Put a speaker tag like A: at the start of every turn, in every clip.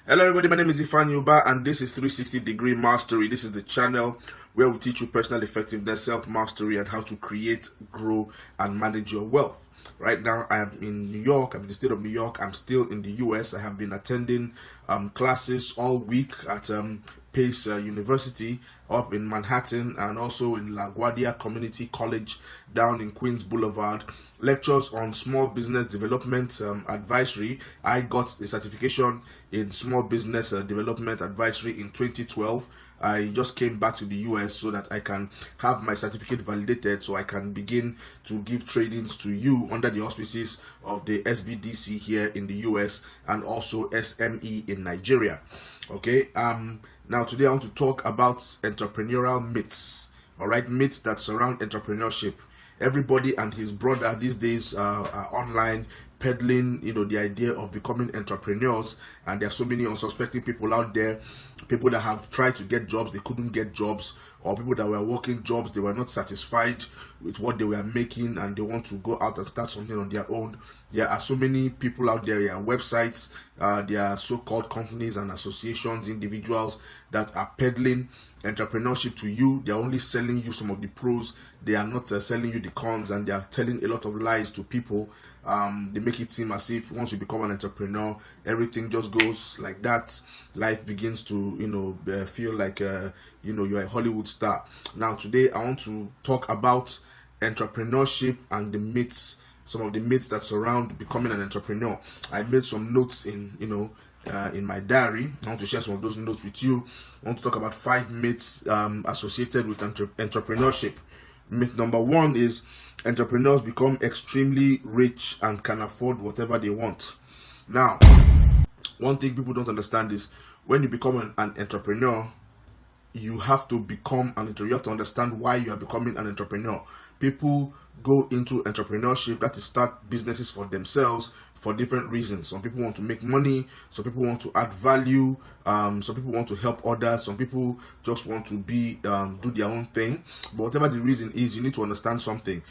A: Hello everybody, my name is Ifan Yuba and this is 360 Degree Mastery. This is the channel where we teach you personal effectiveness, self-mastery, and how to create, grow, and manage your wealth. Right now, I am in New York. I'm in the state of New York. I'm still in the US. I have been attending classes all week at Pace University up in Manhattan and also in LaGuardia Community College down in Queens Boulevard. Lectures on small business development advisory. I got a certification in small business development advisory in 2012. I just came back to the US so that I can have my certificate validated so I can begin to give trainings to you under the auspices of the SBDC here in the US and also SME in Nigeria. Okay, now today I want to talk about entrepreneurial myths. All right, myths that surround entrepreneurship. Everybody and his brother these days are online peddling, the idea of becoming entrepreneurs, and there are so many unsuspecting people out there, people that have tried to get jobs, they couldn't get jobs, or people that were working jobs, they were not satisfied with what they were making and they want to go out and start something on their own. There are so many people out there, there are websites, there are so-called companies and associations, individuals that are peddling entrepreneurship to you. They're only selling you some of the pros, they are not selling you the cons, and they are telling a lot of lies to people. They make it seem as if once you become an entrepreneur, everything just goes like that. Life begins to feel like you're a Hollywood star. Now today I want to talk about entrepreneurship and the myths, some of the myths that surround becoming an entrepreneur. I made some notes in my diary. I want to share some of those notes with you. I want to talk about 5 myths associated with entrepreneurship. Myth number 1 is entrepreneurs become extremely rich and can afford whatever they want. Now, one thing people don't understand is when you become an entrepreneur, you have to become an entrepreneur. You have to understand why you are becoming an entrepreneur. People go into entrepreneurship, that is, start businesses for themselves for different reasons. Some people want to make money, some people want to add value, some people want to help others, some people just want to do their own thing. But whatever the reason is, you need to understand something.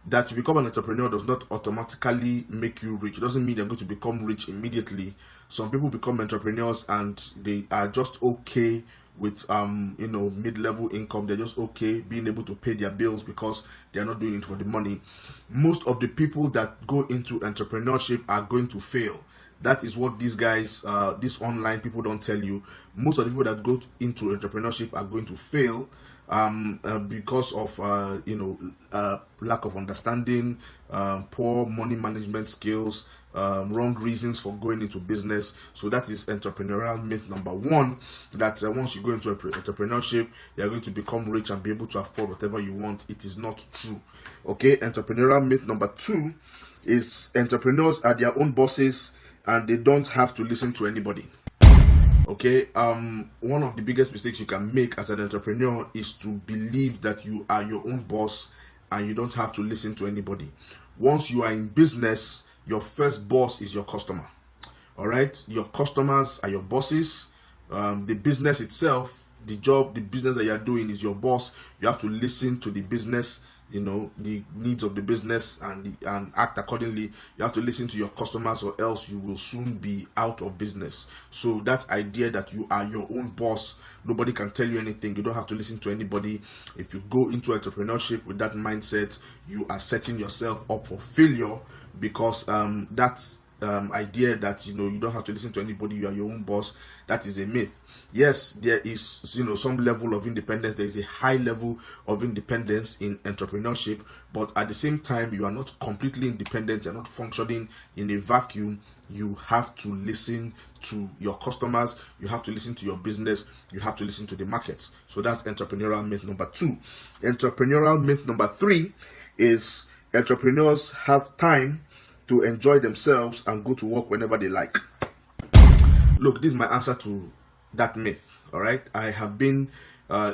A: That you become an entrepreneur does not automatically make you rich. It doesn't mean you're going to become rich immediately. Some people become entrepreneurs and they are just okay with mid-level income. They're just okay being able to pay their bills because they're not doing it for the money. Most of the people that go into entrepreneurship are going to fail. That is what these guys, these online people don't tell you. Most of the people that go into entrepreneurship are going to fail because of lack of understanding, poor money management skills, wrong reasons for going into business. So that is entrepreneurial myth number 1, that once you go into entrepreneurship, you're going to become rich and be able to afford whatever you want. It is not true. Okay, entrepreneurial myth number 2 is entrepreneurs are their own bosses and they don't have to listen to anybody. Okay, one of the biggest mistakes you can make as an entrepreneur is to believe that you are your own boss and you don't have to listen to anybody. Once you are in business, your first boss is your customer. All right, your customers are your bosses. The business itself, the business that you are doing is your boss. You have to listen to the business, the needs of the business and act accordingly. You have to listen to your customers or else you will soon be out of business. So that idea that you are your own boss, nobody can tell you anything, you don't have to listen to anybody. If you go into entrepreneurship with that mindset, you are setting yourself up for failure, because that's idea that you don't have to listen to anybody, you are your own boss, that is a myth. Yes, there is some level of independence. There is a high level of independence in entrepreneurship, but at the same time you are not completely independent. You're not functioning in a vacuum. You have to listen to your customers, you have to listen to your business, you have to listen to the market. So that's entrepreneurial myth number 2. Entrepreneurial myth number 3 is entrepreneurs have time to enjoy themselves and go to work whenever they like. Look, this is my answer to that myth. All right, I have been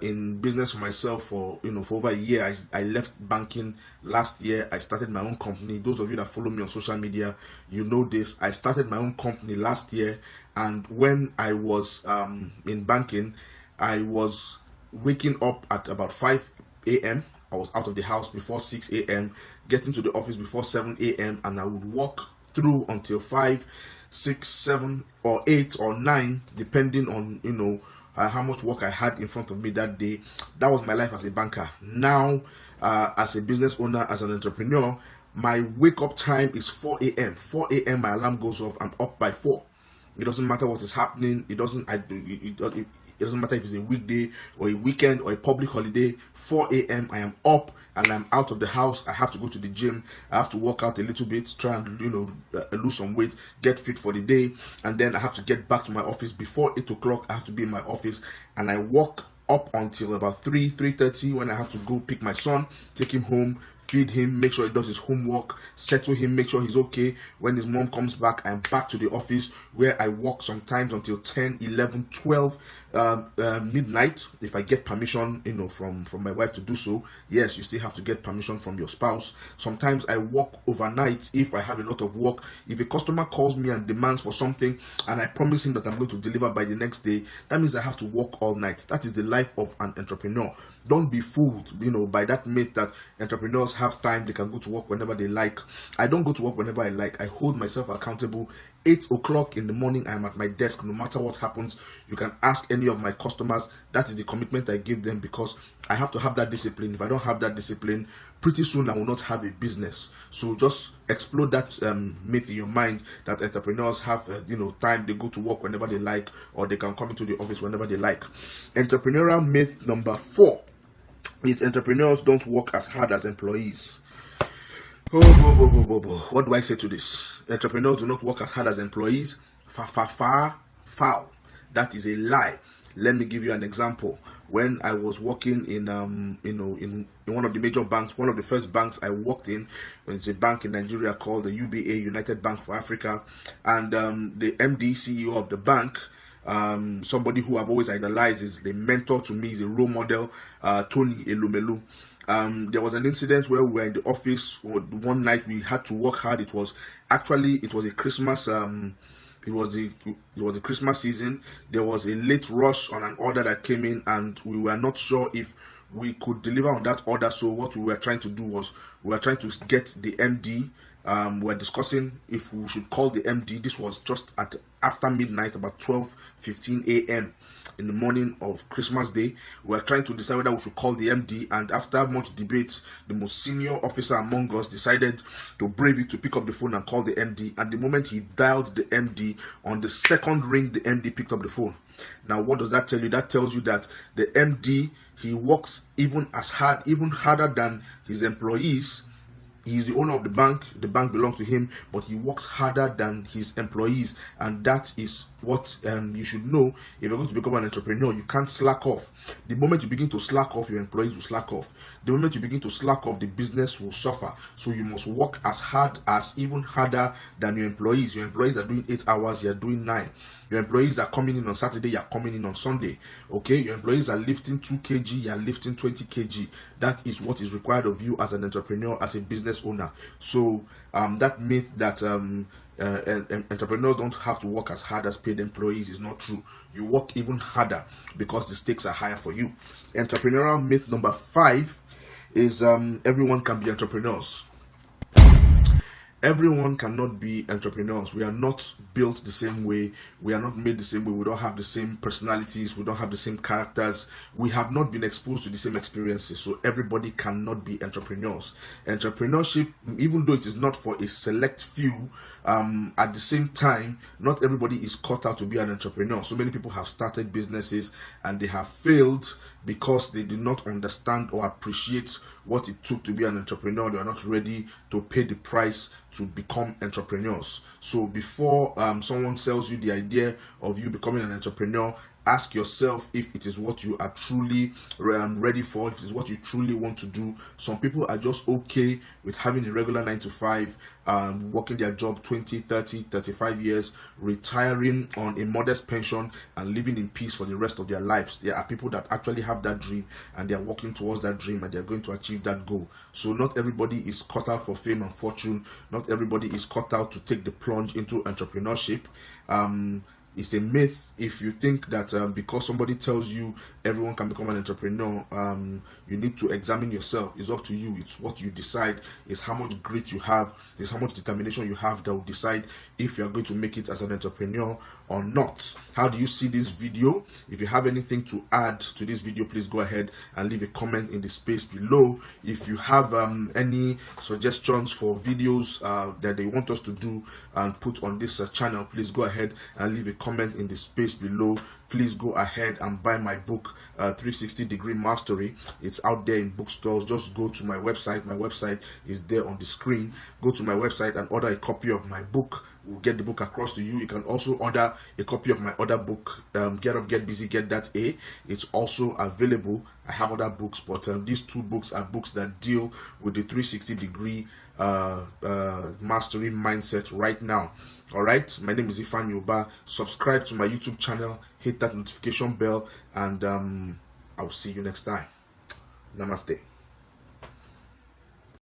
A: in business for myself for over a year. I left banking last year. I started my own company. Those of you that follow me on social media, you know this. I started my own company last year, and when I was in banking, I was waking up at about 5 a.m. I was out of the house before 6 a.m., getting to the office before 7 a.m., and I would work through until 5, 6, 7, or 8 or 9, depending on how much work I had in front of me that day. That was my life as a banker. Now, as a business owner, as an entrepreneur, my wake up time is 4 a.m. 4 a.m. my alarm goes off. I'm up by 4. It doesn't matter what is happening. It doesn't matter if it's a weekday or a weekend or a public holiday. 4 a.m. I am up and I'm out of the house. I have to go to the gym. I have to work out a little bit, try and lose some weight, get fit for the day, and then I have to get back to my office before 8 o'clock. I have to be in my office, and I walk up until about 3:30 when I have to go pick my son, take him home, feed him, make sure he does his homework, settle him, make sure he's okay. When his mom comes back, I'm back to the office, where I work sometimes until 10, 11, 12 midnight, if I get permission from my wife to do so. Yes, you still have to get permission from your spouse. Sometimes I work overnight if I have a lot of work. If a customer calls me and demands for something and I promise him that I'm going to deliver by the next day, that means I have to work all night. That is the life of an entrepreneur. Don't be fooled by that myth that entrepreneurs have time, they can go to work whenever they like. I don't go to work whenever I like. I hold myself accountable. 8 o'clock in the morning, I am at my desk. No matter what happens, you can ask any of my customers. That is the commitment I give them, because I have to have that discipline. If I don't have that discipline, pretty soon I will not have a business. So just explode that myth in your mind that entrepreneurs have time, they go to work whenever they like, or they can come into the office whenever they like. Entrepreneurial myth number 4 is entrepreneurs don't work as hard as employees. What do I say to this? Entrepreneurs do not work as hard as employees. Foul. That is a lie. Let me give you an example. When I was working in one of the major banks, one of the first banks I worked in, it's a bank in Nigeria called the UBA, United Bank for Africa, and the MD, CEO of the bank, somebody who I've always idolized, is the mentor to me, is a role model, Tony Elumelu. There was an incident where we were in the office one night. We had to work hard. It was a Christmas. It was the Christmas season. There was a late rush on an order that came in, and we were not sure if we could deliver on that order. So what we were trying to do was we were trying to get the MD. We were discussing if we should call the MD. This was just after midnight, about 12:15 a.m. in the morning of Christmas Day. We were trying to decide whether we should call the MD, and after much debate, the most senior officer among us decided to brave it, to pick up the phone and call the MD. And the moment he dialed the MD, on the second ring, the MD picked up the phone. Now, what does that tell you? That tells you that the MD, he works even harder than his employees. He's the owner of the bank belongs to him, but he works harder than his employees, and that is what you should know. If you're going to become an entrepreneur, you can't slack off. The moment you begin to slack off, your employees will slack off. The moment you begin to slack off, the business will suffer. So you must work as hard as, even harder than your employees. Your employees are doing 8 hours, you're doing 9. Your employees are coming in on Saturday, you're coming in on Sunday. Okay, your employees are lifting 2 kg, you're lifting 20 kg. That is what is required of you as an entrepreneur, as a business owner. So that myth that entrepreneurs don't have to work as hard as paid employees is not true. You work even harder because the stakes are higher for you. Entrepreneurial myth number 5 is everyone can be entrepreneurs. Everyone cannot be entrepreneurs. We are not built the same way. We are not made the same way. We don't have the same personalities. We don't have the same characters. We have not been exposed to the same experiences. So everybody cannot be entrepreneurs. Entrepreneurship, even though it is not for a select few, at the same time, not everybody is cut out to be an entrepreneur. So many people have started businesses and they have failed because they did not understand or appreciate what it took to be an entrepreneur. They are not ready to pay the price to become entrepreneurs. So before someone sells you the idea of you becoming an entrepreneur, ask yourself if it is what you are truly ready for, if it is what you truly want to do. Some people are just okay with having a regular 9 to 5, working their job 20, 30, 35 years, retiring on a modest pension and living in peace for the rest of their lives. There are people that actually have that dream and they are working towards that dream and they are going to achieve that goal. So not everybody is cut out for fame and fortune. Not everybody is cut out to take the plunge into entrepreneurship. It's a myth if you think that because somebody tells you everyone can become an entrepreneur, you need to examine yourself. It's up to you. It's what you decide. It's how much grit you have. It's how much determination you have that will decide if you are going to make it as an entrepreneur or not. How do you see this video? If you have anything to add to this video, please go ahead and leave a comment in the space below. If you have any suggestions for videos that they want us to do and put on this channel, please go ahead and leave a comment in the space below. Please go ahead and buy my book, 360 Degree Mastery. It's out there in bookstores. Just go to my website. My website is there on the screen. Go to my website and order a copy of my book. We'll get the book across to you. You can also order a copy of my other book, Get Up, Get Busy, Get That A. It's also available. I have other books, but these two books are books that deal with the 360 degree mastery mindset right now. All right, my name is Ifeanyi Ubah. Subscribe to my YouTube channel, hit that notification bell, and I'll see you next time. Namaste.